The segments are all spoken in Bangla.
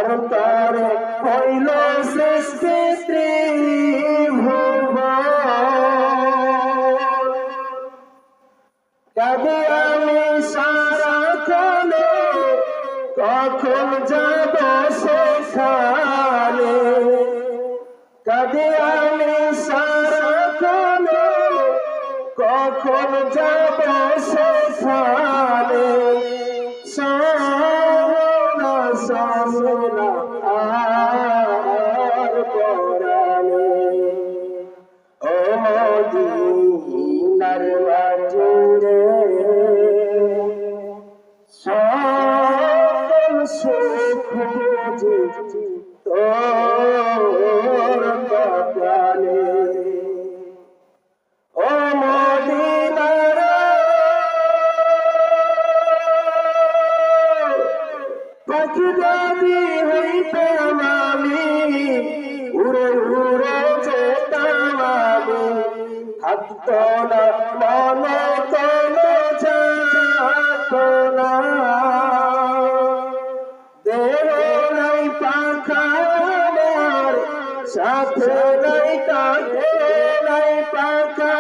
যার তরে হইল সৃষ্টি ত্রিভুবন। কাঁদি আমি সারাক্ষণে, কখন যাব সেখানে। কাঁদি আমি সারাক্ষণে, কখন যাব সেখানে। সোনা সোনা আর পরাণে, ও মদিনার মাটিরে সকল সুখ বুঝি তোর কপালে। ও মদিনার পাখি যদি হইতাম আমি, উড়ে উড়ে যেতাম আমি। থাকত না মনে কোনো যাতনা, দেহ নাই পাখা আমার, সাথে নাই কাঁধে নাই পাখা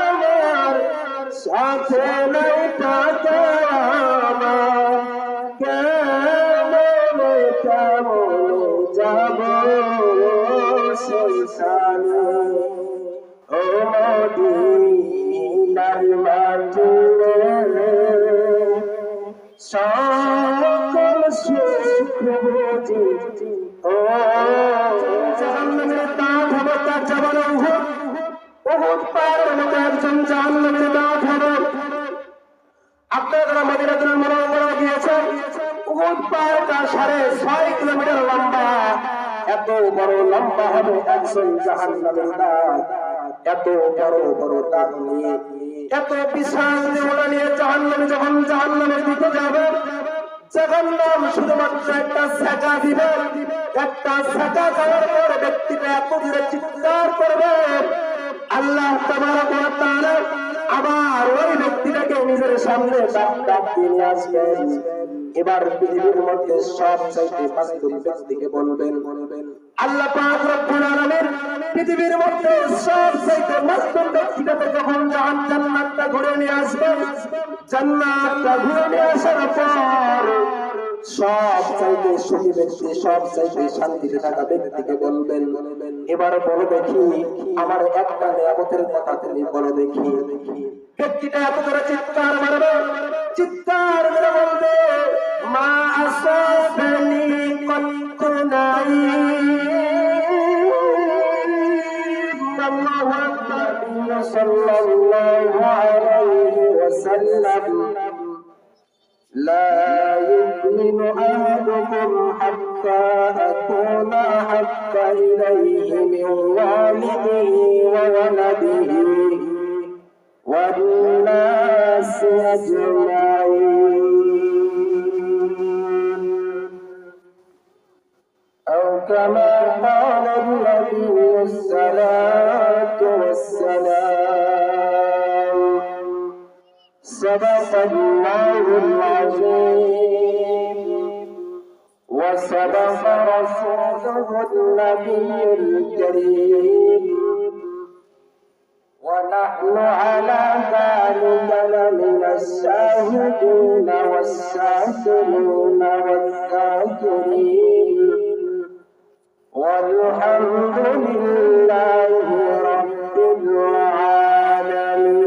আমার, সাথে নাই টাকা আমার। কেমনে কেমনে যাব সংসারে, ও মদিনার মাটিরে সকল সুখ বুঝি ও। জাহান্নামের দাঁত হবে তার জবান উহুদ, উহুদ পাহাড়ের মতো একজন জাহান্নামের দাঁত হবে। আপনারা যারা মদিনাতুল মুনাওয়ারা গিয়েছেন, উহুদ পাহাড়টা 6.5 কিলোমিটার লম্বা। এত বড় লম্বা হবে একজন জাহান্নামের দাঁত। এত বড় বড় দাঁত নিয়ে, এত বিশাল দেওয়া নিয়ে জাহান্নামে যখন জাহান্নামের দিকে যাবে, জাহান্নাম শুধুমাত্র একটা ছ্যাঁকা দিবে। একটা ছ্যাঁকা খাওয়ার পর ব্যক্তিটা এত দূরে চিৎকার করবে, আল্লাহ তাবারক ওয়া তাআলা আবার ওই ব্যক্তিটাকে নিজের সামনে ডাক দিয়ে নিয়ে আসবেন। এবার পৃথিবীর মধ্যে সবচাইতে বাস্তব ব্যক্তিকে বলবেন, আল্লাহ পাক রব্বুল আলামিন পৃথিবীর মধ্যে সবচাইতে বাস্তব ব্যক্তিটাকে যখন জান্নাতটা ঘুরে নিয়ে আসবেন, জান্নাতটা ঘুরে নিয়ে আসার পর সবচাইতে সুখী ব্যক্তি, সবচাইতে শান্তিতে থাকা ব্যক্তিকে বলবেন, এবার বলো দেখি আমার একটা নিয়ামতের কথা তুমি বলো দেখি। ব্যক্তিটা এত করে চিৎকার মারবে, চিৎকার মেরে বলবে, মা আসাবানি কত্তু নাই। আল্লাহু আকবার। সাল্লাল্লাহু আলাইহি ওয়াসাল্লাম, লা ইউমিনু আহাদুকুম হাত্তা আকুনা হাক্কা ইলাইহি মিন ওয়ালিদিহি ওয়া ওয়ালাদিহি ওয়ান নাসি আজমাইন। أو كما قال النبي الصلاة والسلام، صدق الله العظيم وصدق رسوله النبي الكريم، ونحن على ذلك لمن الشاهدين والشاكرين والذاكرين، والحمد لله رب العالمين.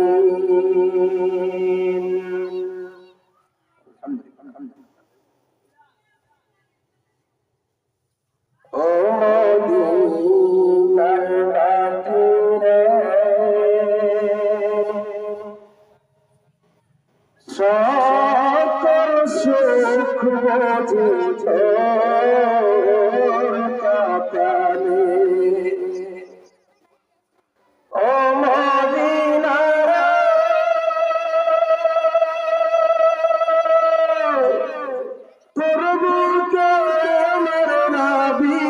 ও মদিনার মাটিরে সকল সুখ বুঝি তোর কপালে। ও মদিনার তোর বুকে আমার নবী,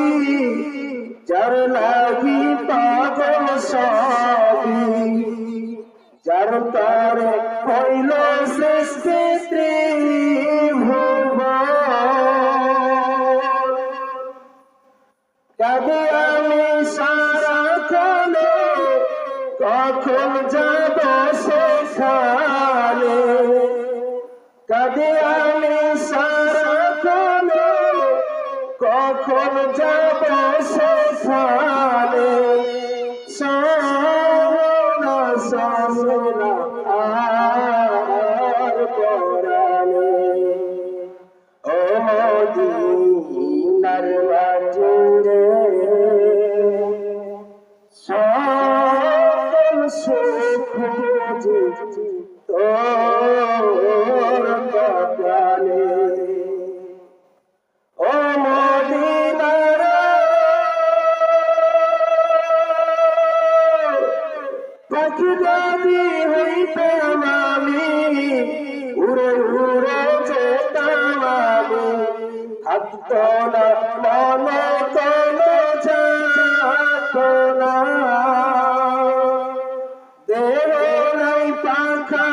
যার লাগি পাগল সবই, যার তরে হইল সৃষ্টি ত্রিভুবন। যাব সেখানে কাদিয়ানি সারাক্ষণে কখন যাব সেখানে সোনা সোনা আর পরাণে ও মদিনার মাঝে সকল সুখ বুঝি তোর কপালে ও মদিনার পাখি যদি হইতাম আমি উড়ে উড়ে যেতাম আমি থাকতো না মনে কোনো যাতো না দেহ নাই পাখা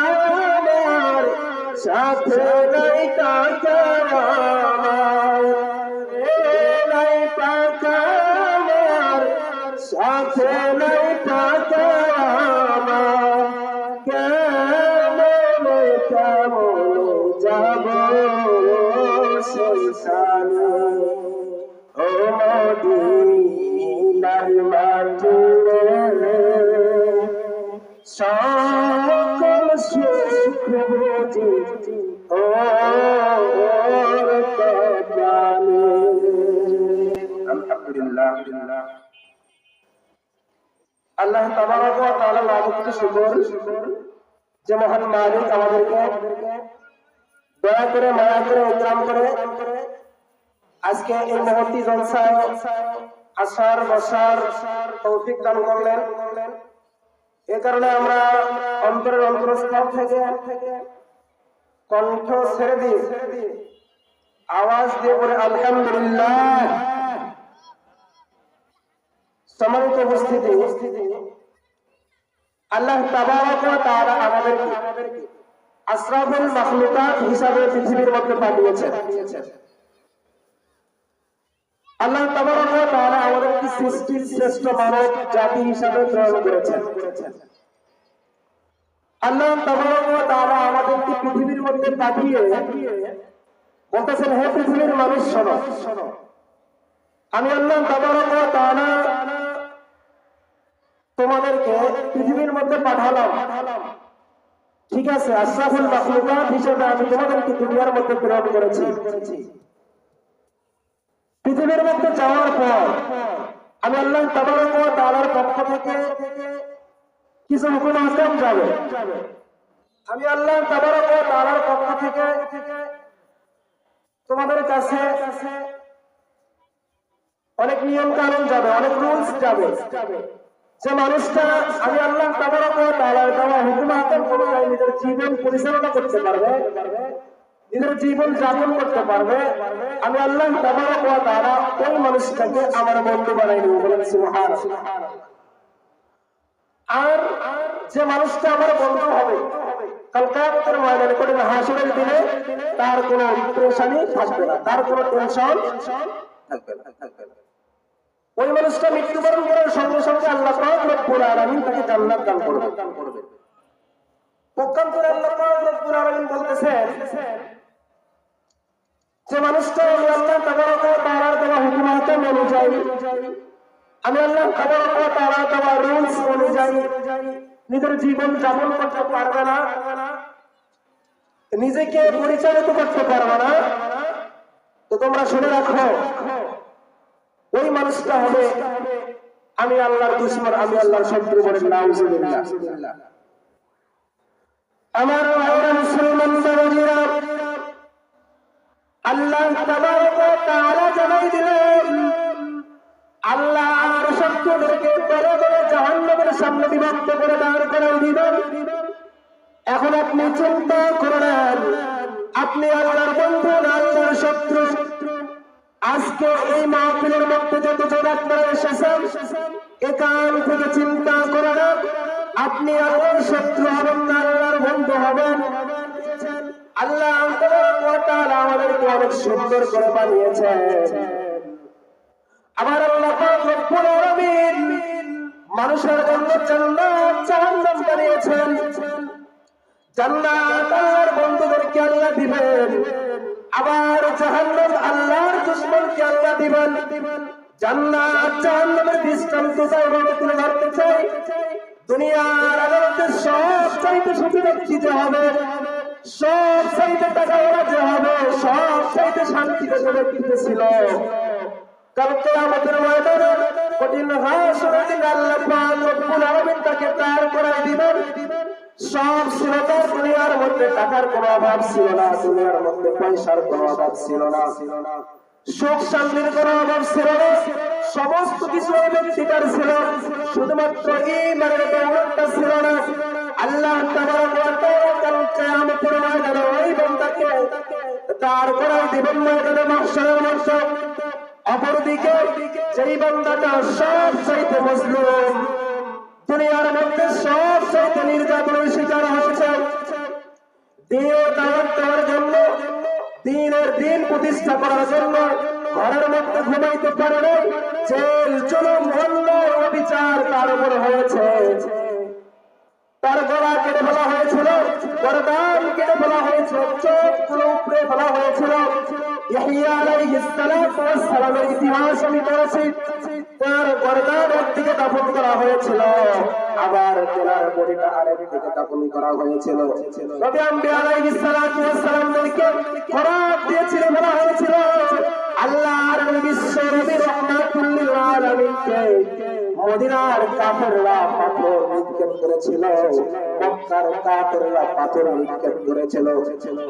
আমার সাথে নাই কাকা আমার দেহ নাই পাখা আমার সাথে নাই কাকা আমার কেমনে কেমনে যাব সেখানে ও মদিনার মাঝে সকল সুখ বুঝি ওর কপালে আলহামদুলিল্লাহ আল্লাহ তাবারক ওয়া তাআলা লাখো শুকর যে মহান মালিক আমাদেরকে দয়া করে মায়া করে ইকরাম করে আজকে এই মহতি জলসায় আসার বসার তৌফিক দান করলেন এ কারণে আমরা অন্তরের অন্তরস্থল থেকে কণ্ঠ ছেড়ে দিয়ে আওয়াজ দিয়ে বলে আলহামদুলিল্লাহ। সম্মানিত উপস্থিতি আল্লাহ তাবারক ওয়া তাআলা আমাদেরকে আশরাফুল মাখলুকাত হিসাবে পৃথিবীর মধ্যে পাঠিয়েছেন। আল্লাহ তাবারক ওয়া তাআলা আমাদেরকে সৃষ্টির শ্রেষ্ঠ মানব জাতি হিসাবে প্রেরণ করেছেন। আল্লাহ তাবারক ওয়া তাআলা আমাদেরকে পৃথিবীর মধ্যে পাঠিয়ে বলতেছেন, হে পৃথিবীর মানুষ শোনো, আমি আল্লাহ তাবারক ওয়া তাআলা তোমাদেরকে পৃথিবীর মধ্যে পাঠালাম, ঠিক আছে, আশরাফুল মাখলুকাত হিসেবে আমি তোমাদেরকে দুনিয়ার মধ্যে প্রেরণ করেছি। পৃথিবীর মধ্যে যাওয়ার পর আমি আল্লাহ তাবারক ওয়া তাআলার পক্ষ থেকে কিছু হুকুম আহকাম যাবে। আমি আল্লাহ তাবারক ওয়া তাআলার পক্ষ থেকে তোমাদের কাছে অনেক নিয়ম কানুন যাবে, অনেক রুলস যাবে। যে মানুষটা আমি আল্লাহ তাবারক ওয়া তাআলার দেওয়া হুকুম আহকাম অনুযায়ী নিজের জীবন পরিচালনা করতে পারবে, নিজের জীবন যাপন করতে পারবে, আমি আল্লাহ তাবারক ওয়া তাআলা ওই মানুষটাকে আমার বন্ধু বানাই নেব। বলেন সুবহানাল্লাহ। আর যে মানুষটা আমার বন্ধু হবে কাল কিয়ামতের ময়দানে কঠিন হাসরের দিনে তার কোনো পেরেশানি থাকবে না, তার কোনো টেনশন থাকবে না। ওই মানুষটা মৃত্যুবরণ করার সঙ্গে সঙ্গে আল্লাহ পাক রব্বুল আলামিন তাকে জান্নাত দান করবে। পক্ষান্তরে আল্লাহ পাক রব্বুল আলামিন বলতেছেন, যে মানুষটা আমি আল্লাহ তাবারক ওয়া তাআলার দেওয়া হুকুম আহকাম অনুযায়ী, আমি আল্লাহ তাবারক ওয়া তাআলার দেওয়া রুলস অনুযায়ী নিজের জীবন যাপন করতে পারবে না, নিজেকে পরিচালিত করতে পারবে না, তো তোমরা শুনে রাখো, ওই মানুষটা হবে আমি আল্লাহর দুশমন, আমি আল্লাহর শত্রু। বলেন নাউজুবিল্লাহ। আমার ভাইরা মুসলমান বাবাজিরা, আল্লাহ তাবারক ওয়া তাআলা জানাই দিলেন আল্লাহ আর শত্রুদেরকে দলে দলে জাহান্নামের সামনে বিভক্ত করে দাঁড় করাই দিবেন। এখন আপনি চিন্তা করেন, আপনি আল্লাহর বন্ধু না আল্লাহর শত্রু? আজকে এই মাহফিলের মধ্যে যতজন আপনারা এসেছেন, একান থেকে চিন্তা করেন, আপনি আল্লাহর শত্রু হবেন না আল্লাহর বন্ধু হবেন? আল্লাহ তাবারক ওয়া তাআলা আমাদেরকে অনেক সুন্দর করে বানিয়েছেন। আবার আল্লাহ পাক রব্বুল আলামিন মানুষের জন্য জান্নাত জাহান্নাম বানিয়েছেন। জান্নাত আর বন্ধুদেরকে আল্লাহ দিবেন, আবার জাহান্নাম আল্লাহর দুশমনকে আল্লাহ দিবেন। জান্নাত জাহান্নামের দৃষ্টান্ত বলতে তুলে ধরতে চাই। দুনিয়ার আদালতে সব চাইতে সুখী ব্যক্তি যে হবে, সব চাইতে টাকাওয়ালা যে হবে, সব চাইতে শান্তিতে যে ব্যক্তিতে ছিল, কালকে আমাদের ময়দানে কঠিন হাসরের দিন আল্লাহ পাক রব্বুল আলামিন তাকে দাঁড় করায় দিবেন। সব ছিল তার, দুনিয়ার মধ্যে টাকার কোনো অভাব ছিল না, দুনিয়ার মধ্যে পয়সার কোনো অভাব ছিল না, সুখ শান্তির কোনো অভাব ছিল না, সমস্ত কিছু ওই ব্যক্তিটার ছিল, শুধুমাত্র ঈমানের দৌলতটা ছিল না। আল্লাহ তাবারক ওয়া তাআলা কাল কিয়ামতের ময়দানে ওই বান্দাকে দাঁড় করায় দিবেন ময়দানে মাহশারের মধ্যে। অপরদিকে যেই বান্দাটা সব চাইতে মজলুম, দুনিয়ার মধ্যে সব চাইতে নির্যাতনের শিকার হয়েছে, দিনের দাওয়াত দেওয়ার জন্য, দিনের দিন প্রতিষ্ঠা করার জন্য ঘরের মধ্যে ঘুমাইতে পারে না, জেল জুলুম অন্যায় অবিচার তার উপর হয়েছে, তার গলা কেটে ফেলা হয়েছিল, গর্দান কেটে ফেলা হয়েছিল, চোখগুলো উপড়ে ফেলা হয়েছিল। ইয়াহইয়া আলাইহিস সালাতু ওয়াস সালামের ইতিহাস আমি পড়েছি, তার গর্দান একদিকে দাফন করা হয়েছিল, আবার তেলার বডিটা আরেকদিকে দাফন করা হয়েছিল। নবী আম্বিয়া আলাইহিস সালাতু ওয়াস সালামকে খরাত দিয়ে ছিঁড়ে ফেলা হয়েছিল। আল্লাহর নবী বিশ্ব নবী রাহমাতুল লিল আলামিনকে মদিনার কাফেররা পাথর নিক্ষেপ করেছিল, মক্কার কাফেররা পাথর নিক্ষেপ করেছিল।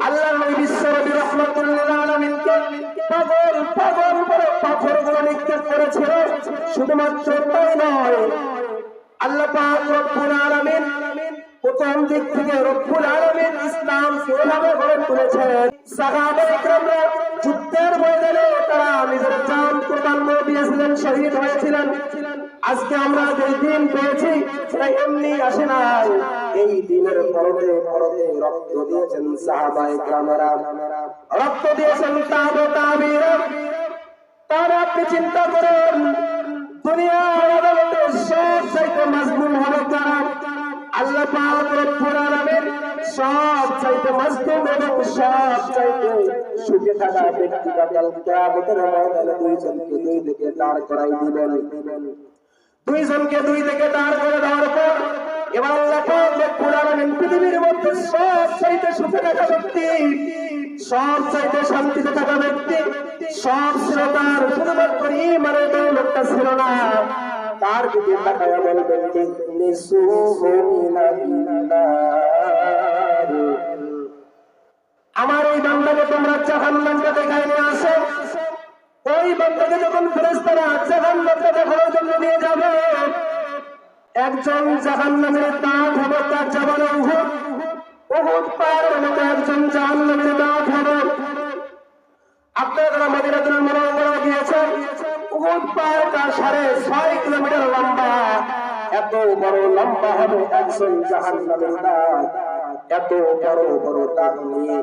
আল্লাহর নবী বিশ্ব নবী রাহমাতুল লিল আলামিনকে পাগল পাগল করে পাথরগুলো নিক্ষেপ করেছিল। শুধুমাত্র তাই নয়, আল্লাহ পাক রব্বুল আলামিন প্রথম দিক থেকে রব্বুল আলামিন ইসলামকে এভাবে গড়ে তুলেছেন। সাহাবায়ে কেরামরা যুদ্ধের ময়দানে তারা নিজের জান কুরবান করে দিয়েছিলেন, শহীদ হয়েছিলেন। আজকে আমরা যে দিন পেয়েছি সেটা এমনি আসে নাই, এই দিনের পরতে পরতে রক্ত দিয়েছেন সাহাবায়ে কেরামরা, রক্ত দিয়েছেন তাবিঈরা। তারা আপনি চিন্তা করেন, দুনিয়ার আদালতে সব চাইতে মাজলুম হবে কারা? আল্লাহ পাক রব্বুল আলামিন সব চাইতে মাজলুম এবং সব চাইতে সুখে থাকা ব্যক্তিটা কাল কিয়ামতের ময়দানে দুইজনকে দুই দিকে দাঁড় করাই দিবেন। দুইজনকে দুই দিকে দাঁড় করে দেওয়ার পর এবার আল্লাহ পাক রব্বুল আলামিন পৃথিবীর মধ্যে সব চাইতে সুখে থাকা ব্যক্তি, সব চাইতে শান্তিতে থাকা ব্যক্তি, সব ছিল তার, শুধুমাত্র ঈমানের দৌলতটা ছিল না। তার দিকে তাকায়া বলবেন, আমার এই বান্দাকে তোমরা জাহান্নামকে দেখায় নিয়ে আসো। ওই বান্দাকে যখন ফেরেশতারা জাহান্নামকে দেখানোর জন্য নিয়ে যাবে, একজন জাহান্নামের দাঁত হবে তার জবানে উহুদ, উহুদ পাহাড়ের মতো একজন জাহান্নামের দাঁত হবে। আপনারা মদিনাতুল মুনাওয়ারা গিয়েছেন, উহুদ পাহাড়টা 6.5 কিলোমিটার লম্বা, এত বড় লম্বা হবে একজন জাহান্নামের দাঁত। এত বড় বড় দাঁত নিয়ে,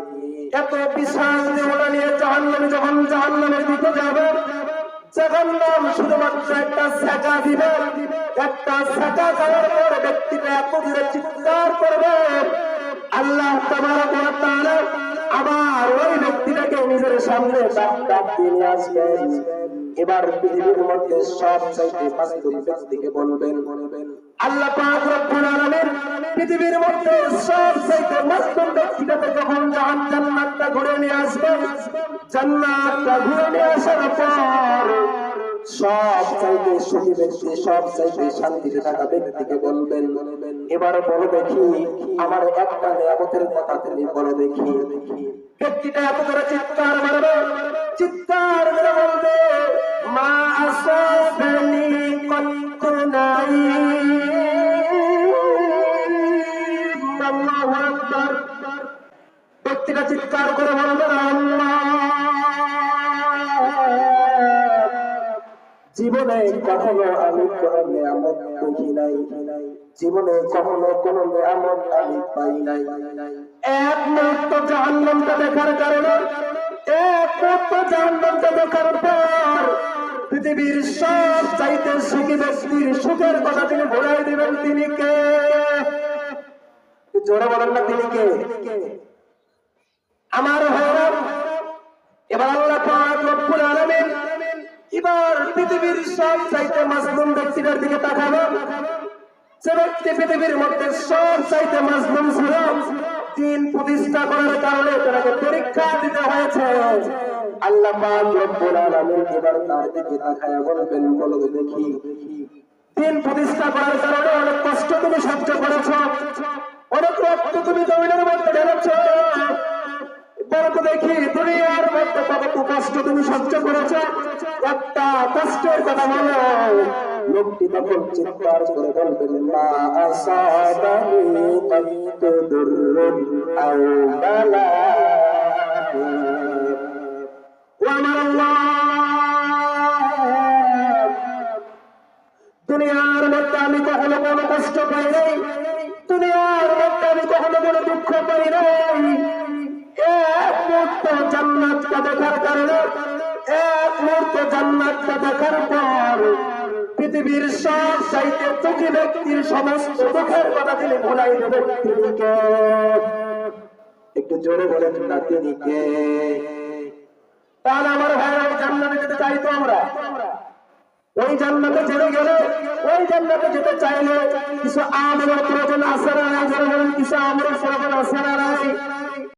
এত বিশাল দেহটা নিয়ে জাহান্নামে যখন জাহান্নামের দিকে যাবে, জাহান্নাম শুধুমাত্র একটা ছ্যাঁকা দিবে। একটা ছ্যাঁকা খাওয়ার পর ব্যক্তিটা এত দূরে চিৎকার করবে, আল্লাহ তাবারক ওয়া তাআলা আবার ওই ব্যক্তিটাকে নিজের সামনে ডাক দিয়ে নিয়ে আসবেন। এবার পৃথিবীর মধ্যে সব চাইতে বাস্তব ব্যক্তিকে বলবেন, আল্লাহ পাক রব্বুল আলামিন পৃথিবীর মধ্যে সব চাইতে বাস্তব ব্যক্তিটাকে যখন জান্নাতটা ঘুরে নিয়ে আসবেন, জান্নাতটা ঘুরে নিয়ে আসার পর সব চাইতে সুখী ব্যক্তি, সব চাইতে শান্তিতে থাকা ব্যক্তিকে বলবেন, এবার বলো দেখি আমার একটা নিয়ামতের কথা তুমি বলো দেখি। ব্যক্তিটা এত করে চিৎকার মারবে, চিৎকার মেরে বলবে, মা আসাবানি কত্তু নাই। আল্লাহু আকবার। ব্যক্তিটা চিৎকার করে বলবে, আল্লাহ, জীবনে কখনো আমি কোন নিয়ামত দেখি নাই, জীবনে কখনো কোন নিয়ামত আমি পাই নাই। একমাত্র জাহান্নামটা দেখার কারণে, একমাত্র জাহান্নামটা দেখার পর পৃথিবীর সব চাইতে সুখী ব্যক্তির সুখের কথা তিনি ভুলাই দিবেন। তিনি কে? জোরে বলেন না, তিনি কে? আমার ভাইরা, এবার আল্লাহ পাক রব্বুল আলামিন এবার পৃথিবীর সব চাইতে মাজলুম ব্যক্তিদের দিকে তাকাবেন। যে ব্যক্তি পৃথিবীর মধ্যে সব চাইতে মাজলুম ছিল, দিন প্রতিষ্ঠা করার কারণে তাকে পরীক্ষা দিতে হয়েছে। আল্লাহ পাক রব্বুল আলামিন এবার তার দিকে তাকায়া বলবেন, বলো দেখি, দিন প্রতিষ্ঠা করার কারণে অনেক কষ্ট তুমি সহ্য করেছো, অনেক রক্ত তুমি জমিনের মধ্যে ঢেলেছো, বলো তো দেখি দুনিয়ার মধ্যে কত কষ্ট তুমি সহ্য করেছো, একটা কষ্টের কথা বলো। লোকটি তখন চিৎকার করে বলবেন, মা আসাবানি কাত্তু দুররুন আও বালা। ও আমার আল্লাহ, দুনিয়ার মধ্যে আমি কখনো কোনো কষ্ট পাই নাই, দুনিয়ার মধ্যে আমি কখনো কোনো দুঃখ পাই নাই। এক মুহূর্ত জান্নাতটা দেখার কারণে, এক মুহূর্ত জান্নাতটা দেখার পর পৃথিবীর সব চাইতে দুঃখী ব্যক্তির সমস্ত দুঃখের কথা তিনি ভুলাই দেবেন। তিনি কে? একটু জোরে বলেন না, তিনি কে? তাহলে আমার ভাইরা, জান্নাতে যেতে চাইতো আমরা, ওই জান্নাতে যেতে গেলে, ওই জান্নাতে যেতে চাইলে কিছু আমলের প্রয়োজন আছে না নাই? কিছু আমলের প্রয়োজন আছে না নাই?